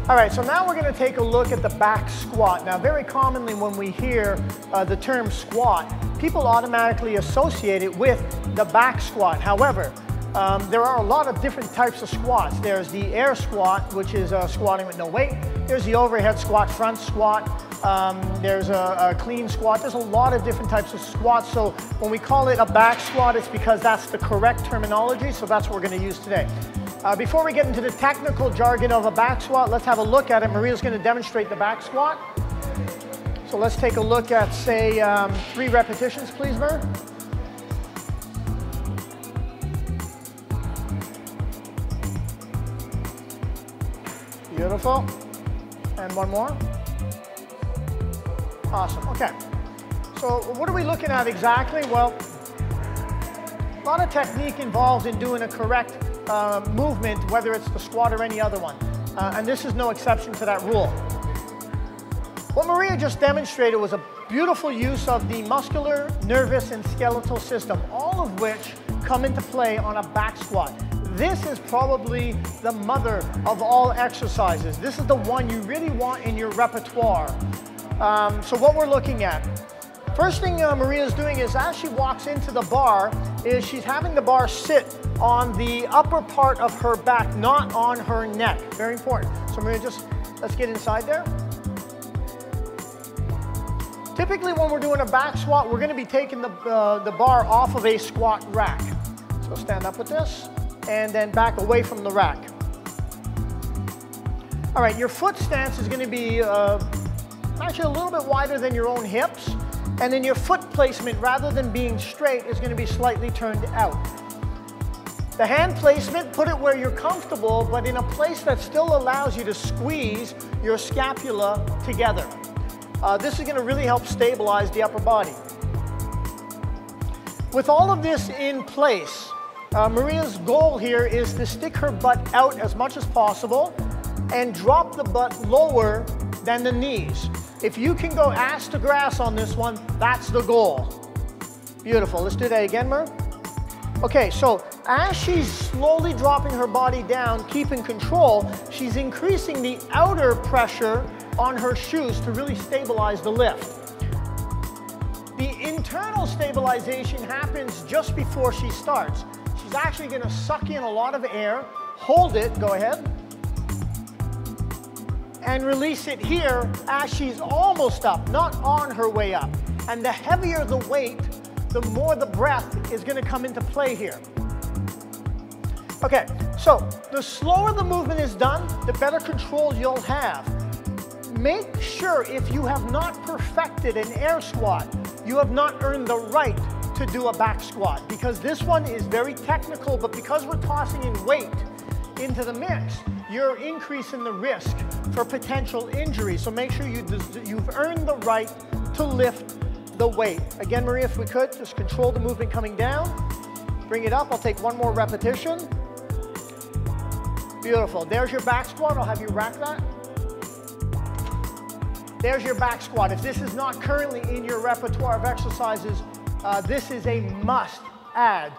All right, so now we're going to take a look at the back squat. Now, very commonly when we hear the term squat, people automatically associate it with the back squat. However, there are a lot of different types of squats. There's the air squat, which is squatting with no weight. There's the overhead squat, front squat. There's a clean squat. There's a lot of different types of squats. So when we call it a back squat, it's because that's the correct terminology. So that's what we're going to use today. Before we get into the technical jargon of a back squat, let's have a look at it. Maria's going to demonstrate the back squat. So let's take a look at, say, 3 repetitions, please, Mar. Beautiful. And one more. Awesome. Okay. So what are we looking at exactly? Well, a lot of technique involved in doing a correct movement, whether it's the squat or any other one. And this is no exception to that rule. What Maria just demonstrated was a beautiful use of the muscular, nervous, and skeletal system, all of which come into play on a back squat. This is probably the mother of all exercises. This is the one you really want in your repertoire. So what we're looking at. First thing Maria's doing is as she walks into the bar, is she's having the bar sit on the upper part of her back, not on her neck. Very important. So Maria, let's get inside there. Typically when we're doing a back squat, we're going to be taking the bar off of a squat rack. So stand up with this, and then back away from the rack. All right, your foot stance is going to be actually a little bit wider than your own hips. And then your foot placement, rather than being straight, is going to be slightly turned out. The hand placement, put it where you're comfortable, but in a place that still allows you to squeeze your scapula together. This is going to really help stabilize the upper body. With all of this in place, Maria's goal here is to stick her butt out as much as possible and drop the butt lower than the knees. If you can go ass to grass on this one, that's the goal. Beautiful. Let's do that again, Mer. Okay, so as she's slowly dropping her body down, keeping control, she's increasing the outer pressure on her shoes to really stabilize the lift. The internal stabilization happens just before she starts. She's actually going to suck in a lot of air, hold it, go ahead, and release it here as she's almost up, not on her way up. And the heavier the weight, the more the breath is going to come into play here. Okay, so the slower the movement is done, the better control you'll have. Make sure if you have not perfected an air squat, you have not earned the right to do a back squat, because this one is very technical, but because we're tossing in weight into the mix, you're increasing the risk for potential injury. So make sure you've earned the right to lift the weight. Again, Maria, if we could, just control the movement coming down. Bring it up. I'll take one more repetition. Beautiful. There's your back squat. I'll have you rack that. There's your back squat. If this is not currently in your repertoire of exercises, this is a must add